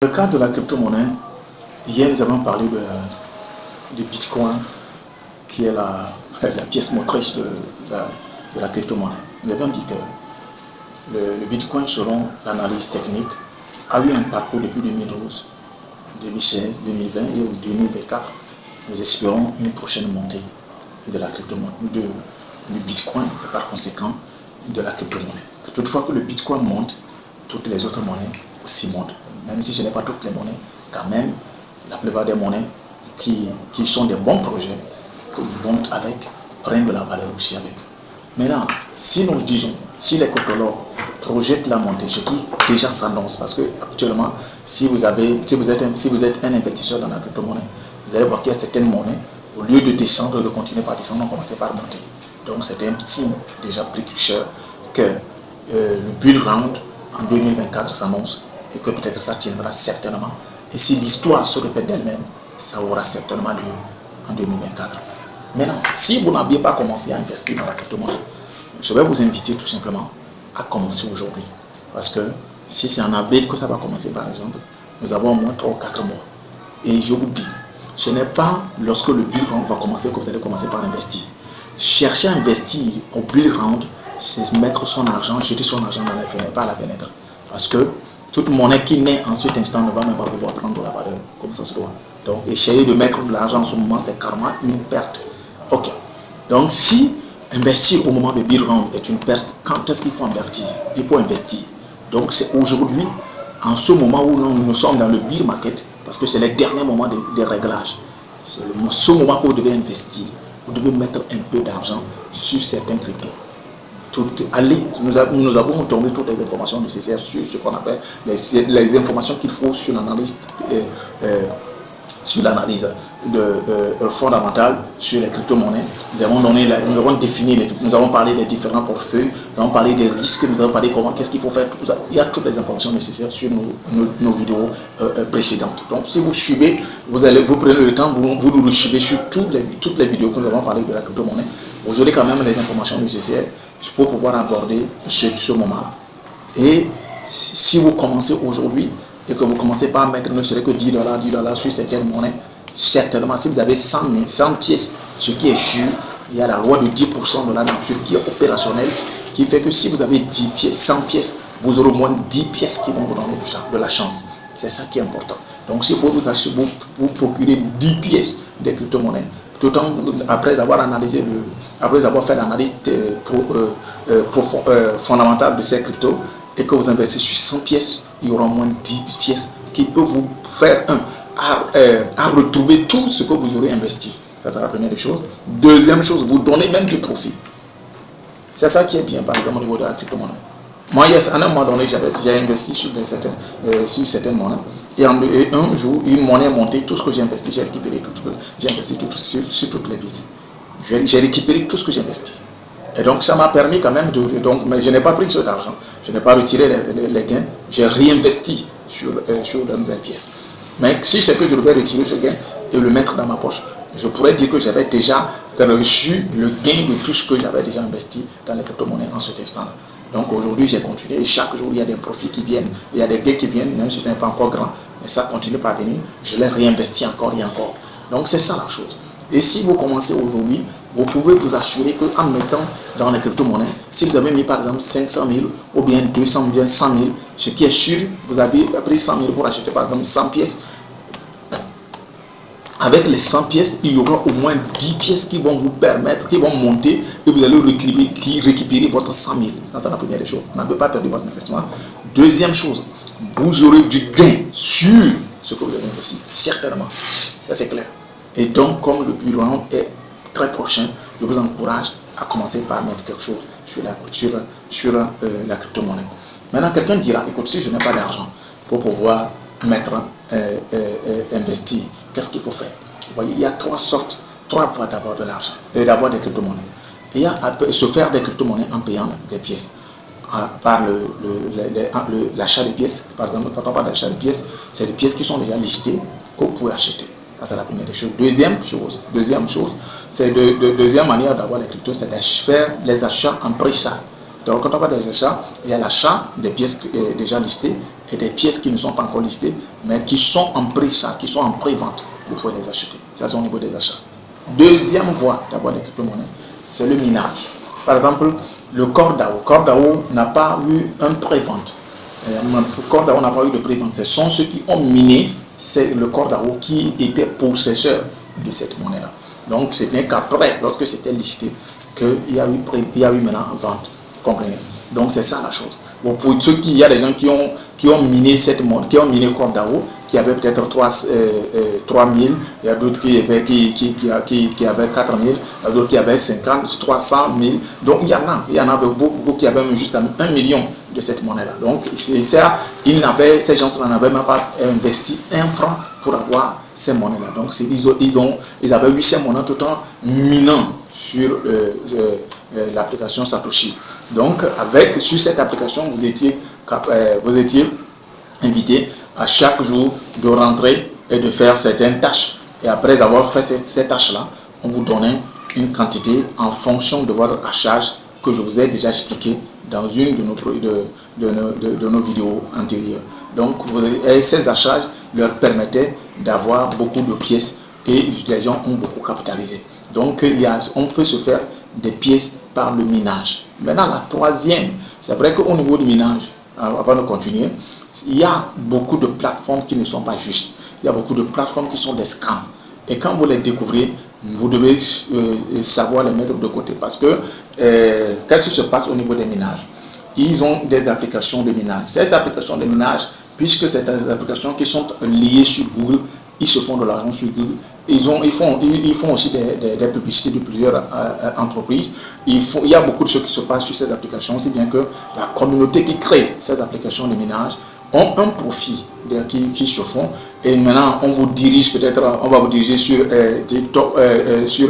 Dans le cadre de la crypto-monnaie, hier nous avons parlé de Bitcoin, qui est la pièce motrice de la crypto-monnaie. Nous avons dit que le Bitcoin, selon l'analyse technique, a eu un parcours depuis 2012, 2016, 2020 et 2024. Nous espérons une prochaine montée de la crypto-monnaie, du Bitcoin et par conséquent de la crypto-monnaie. Toutefois que le Bitcoin monte, toutes les autres monnaies aussi montent. Même si ce n'est pas toutes les monnaies, quand même, la plupart des monnaies qui sont des bons projets, qui montent avec, prennent de la valeur aussi avec. Maintenant, si nous disons, si les cryptologues projettent la montée, ce qui déjà s'annonce, parce que actuellement, si vous êtes un investisseur dans la crypto-monnaie, vous allez voir qu'il y a certaines monnaies, au lieu de descendre, de continuer par descendre, on commence par monter. Donc c'est un signe déjà précurseur que le bull round en 2024 s'annonce et que peut-être ça tiendra certainement. Et si l'histoire se répète d'elle-même, ça aura certainement lieu en 2024. Maintenant, si vous n'aviez pas commencé à investir dans la crypto-monnaie, je vais vous inviter tout simplement à commencer aujourd'hui. Parce que si c'est en avril que ça va commencer par exemple, nous avons au moins 3 ou 4 mois. Et je vous dis, ce n'est pas lorsque le bull round va commencer que vous allez commencer par investir. Chercher à investir au bull round, c'est mettre son argent, jeter son argent dans la fenêtre, pas à la fenêtre. Parce que toute monnaie qui naît en cet instant ne va même pas pouvoir prendre de la valeur comme ça se doit. Donc, essayer de mettre de l'argent en ce moment, c'est carrément une perte. Ok. Donc, si investir au moment de bull round est une perte, quand est-ce qu'il faut investir? Il faut investir. Donc, c'est aujourd'hui, en ce moment où nous sommes dans le bull market, parce que c'est les derniers moments des réglages. C'est ce moment où vous devez investir. Vous devez mettre un peu d'argent sur certains cryptos. Nous avons tourné toutes les informations nécessaires sur ce qu'on appelle les informations qu'il faut sur l'analyse fondamentale sur les crypto-monnaies. Nous avons défini, nous avons parlé des différents portefeuilles, nous avons parlé des risques, nous avons parlé qu'est-ce qu'il faut faire. Il y a toutes les informations nécessaires sur nos vidéos précédentes. Donc si vous suivez, vous prenez le temps, vous nous suivez sur toutes les vidéos que nous avons parlé de la crypto-monnaie. Vous aurez quand même les informations nécessaires pour pouvoir aborder ce moment-là. Et si vous commencez aujourd'hui et que vous commencez par mettre ne serait que $10 sur certaines monnaies, certainement si vous avez 100 pièces, ce qui est sûr, il y a la loi de 10% de la nature qui est opérationnelle, qui fait que si vous avez 10 pièces, 100 pièces, vous aurez au moins 10 pièces qui vont vous donner de la chance. C'est ça qui est important. Donc si vous procurez 10 pièces de crypto-monnaies, tout après avoir fait l'analyse fondamentale de ces cryptos et que vous investissez sur 100 pièces, il y aura au moins 10 pièces qui peuvent vous faire à retrouver tout ce que vous aurez investi. Ça c'est la première des choses. Deuxième chose, vous donnez même du profit. C'est ça qui est bien, par exemple, au niveau de la crypto-monnaie. Moi, à un moment donné, j'ai investi sur certaines monnaies. Et un jour, une monnaie est montée, tout ce que j'ai investi, j'ai récupéré j'ai investi sur toutes les pièces. J'ai récupéré tout ce que j'ai investi. Et donc, ça m'a permis quand même mais je n'ai pas pris cet argent, je n'ai pas retiré les gains, j'ai réinvesti sur de nouvelles pièces. Mais si c'est que je devais retirer ce gain et le mettre dans ma poche, je pourrais dire que j'avais déjà reçu le gain de tout ce que j'avais déjà investi dans les crypto-monnaies en cet instant-là. Donc aujourd'hui, j'ai continué et chaque jour, il y a des profits qui viennent, il y a des gains qui viennent, même si ce n'est pas encore grand, mais ça continue par venir, je les réinvestis encore et encore. Donc c'est ça la chose. Et si vous commencez aujourd'hui, vous pouvez vous assurer qu'en mettant dans les crypto-monnaies, si vous avez mis par exemple 500 000 ou bien 200 000, bien 100 000, ce qui est sûr, vous avez pris 100 000 pour acheter par exemple 100 pièces. Avec les 100 pièces, il y aura au moins 10 pièces qui vont vous permettre, qui vont monter et vous allez récupérer votre 100 000. Ça, c'est la première des choses. Vous n'avez pas perdu votre investissement. Deuxième chose, vous aurez du gain sur ce que vous avez investi. Certainement. Ça, c'est clair. Et donc, comme le bull round est très prochain, je vous encourage à commencer par mettre quelque chose sur la crypto-monnaie. Maintenant, quelqu'un dira, écoute, si je n'ai pas d'argent pour pouvoir investir, qu'est-ce qu'il faut faire? Vous voyez, il y a trois voies d'avoir de l'argent et d'avoir des crypto-monnaies. Il y a se faire des crypto-monnaies en payant des pièces. Par l'achat des pièces. Par exemple, quand on parle d'achat des pièces, c'est des pièces qui sont déjà listées que vous pouvez acheter. Ça, c'est la première des choses. Deuxième manière d'avoir les cryptos, c'est de faire les achats en pré-chat. Donc, quand on parle des achats, il y a l'achat des pièces déjà listées et des pièces qui ne sont pas encore listées, mais qui sont en pré-achat, qui sont en pré-vente. Vous pouvez les acheter. Ça, c'est au niveau des achats. Deuxième voie d'abord des crypto-monnaies, c'est le minage. Par exemple, le CorDAO. CorDAO n'a pas eu un pré-vente. CorDAO n'a pas eu de pré-vente. Ce sont ceux qui ont miné, c'est le CorDAO qui était possesseur de cette monnaie-là. Donc, ce n'est qu'après, lorsque c'était listé, qu'il y a eu maintenant vente. Comprenez? Donc, c'est ça la chose. Bon, pour ceux qui, il y a des gens qui ont miné cette monnaie, qui ont miné CorDAO, qui avaient peut-être 3000, il y a d'autres qui avaient 4000, il y a d'autres qui avaient 50, 300 000. Donc, il y en a beaucoup qui avaient jusqu'à 1 million de cette monnaie-là. Donc, c'est ça, ces gens-là n'avaient même pas investi un franc pour avoir ces monnaies-là. Donc, ils avaient eu ces monnaies tout en minant sur l'application Satoshi. Donc, sur cette application, vous étiez invité à chaque jour de rentrer et de faire certaines tâches. Et après avoir fait ces tâches-là, on vous donnait une quantité en fonction de votre achat que je vous ai déjà expliqué dans une de nos vidéos antérieures. Donc, ces achats leur permettaient d'avoir beaucoup de pièces et les gens ont beaucoup capitalisé. Donc, on peut se faire des pièces par le minage. Maintenant, la troisième, c'est vrai qu'au niveau du minage, avant de continuer, il y a beaucoup de plateformes qui ne sont pas justes. Il y a beaucoup de plateformes qui sont des scams. Et quand vous les découvrez, vous devez savoir les mettre de côté. Parce que, qu'est-ce qui se passe au niveau des minages? Ils ont des applications de minage. Ces applications de minage, puisque c'est des applications qui sont liées sur Google, ils se font de l'argent sur Google. Ils font aussi des publicités de plusieurs entreprises. Il y a beaucoup de choses qui se passent sur ces applications, aussi bien que la communauté qui crée ces applications de minage ont un profit qui se font. Et maintenant, on vous dirige peut-être, on va vous diriger sur TikTok, sur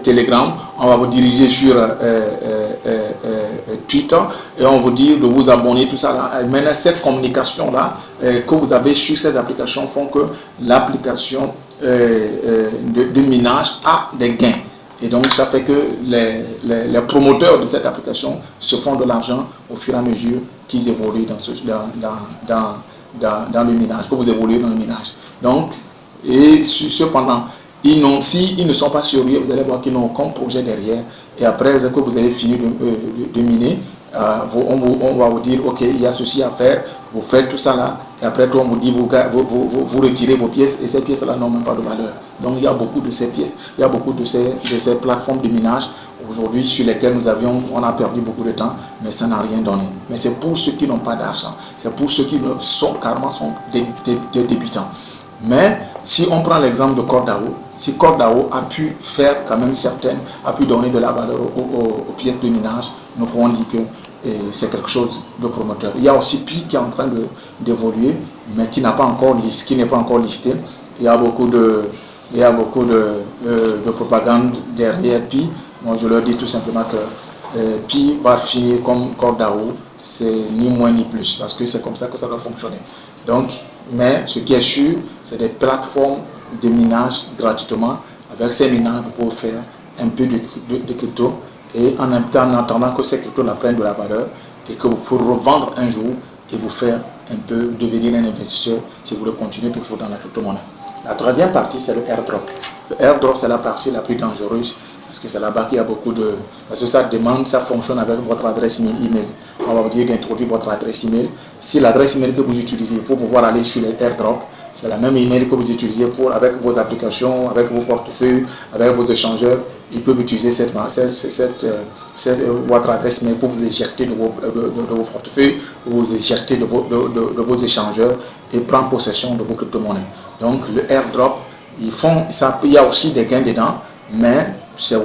Telegram, on va vous diriger sur Twitter et on vous dit de vous abonner, tout ça là. Maintenant, cette communication-là que vous avez sur ces applications font que l'application de minage a des gains. Et donc, ça fait que les promoteurs de cette application se font de l'argent au fur et à mesure qu'ils évoluent dans le minage, que vous évoluez dans le minage. Donc, et cependant, s'ils ne sont pas sérieux, vous allez voir qu'ils n'ont aucun projet derrière. Et après, que vous avez fini de miner, on va vous dire, ok, il y a ceci à faire, vous faites tout ça là, et après on vous dit, vous retirez vos pièces, et ces pièces-là n'ont même pas de valeur. Donc il y a beaucoup de ces pièces, il y a beaucoup de ces plateformes de minage aujourd'hui sur lesquelles on a perdu beaucoup de temps, mais ça n'a rien donné. Mais c'est pour ceux qui n'ont pas d'argent, c'est pour ceux qui carrément sont des débutants. Mais si on prend l'exemple de CorDAO, si CorDAO a pu faire quand même a pu donner de la valeur aux pièces de minage, nous pouvons dire que c'est quelque chose de promoteur. Il y a aussi Pi qui est en train d'évoluer, mais qui n'est pas encore listé. Il y a beaucoup de propagande derrière Pi. Moi, je leur dis tout simplement que Pi va finir comme CorDAO, c'est ni moins ni plus, parce que c'est comme ça que ça doit fonctionner. Donc, mais ce qui est sûr, c'est des plateformes de minage gratuitement. Avec ces minages, vous pouvez faire un peu de crypto et en attendant que ces cryptos prennent de la valeur et que vous pouvez revendre un jour et vous faire un peu devenir un investisseur si vous voulez continuer toujours dans la crypto-monnaie. La troisième partie, c'est le airdrop. Le airdrop, c'est la partie la plus dangereuse parce que c'est là-bas qu'il y a beaucoup de... Parce que ça fonctionne avec votre adresse email. On va vous dire d'introduire votre adresse email. Si l'adresse email que vous utilisez pour pouvoir aller sur les airdrops, c'est la même email que vous utilisez avec vos applications, avec vos portefeuilles, avec vos échangeurs, ils peuvent utiliser votre adresse email pour vous éjecter de vos portefeuilles, vous éjecter de vos échangeurs et prendre possession de vos crypto-monnaies. Donc le airdrop, il y a aussi des gains dedans, mais c'est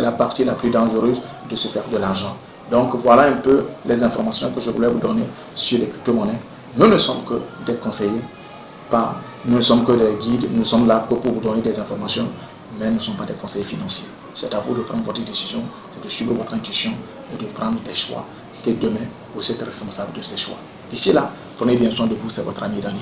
la partie la plus dangereuse de se faire de l'argent. Donc voilà un peu les informations que je voulais vous donner sur les crypto-monnaies. Nous ne sommes que des conseillers, nous ne sommes que des guides, nous sommes là pour vous donner des informations, mais nous ne sommes pas des conseillers financiers. C'est à vous de prendre votre décision, c'est de suivre votre intuition et de prendre des choix. Et demain, vous êtes responsable de ces choix. D'ici là, prenez bien soin de vous, c'est votre ami Daniel.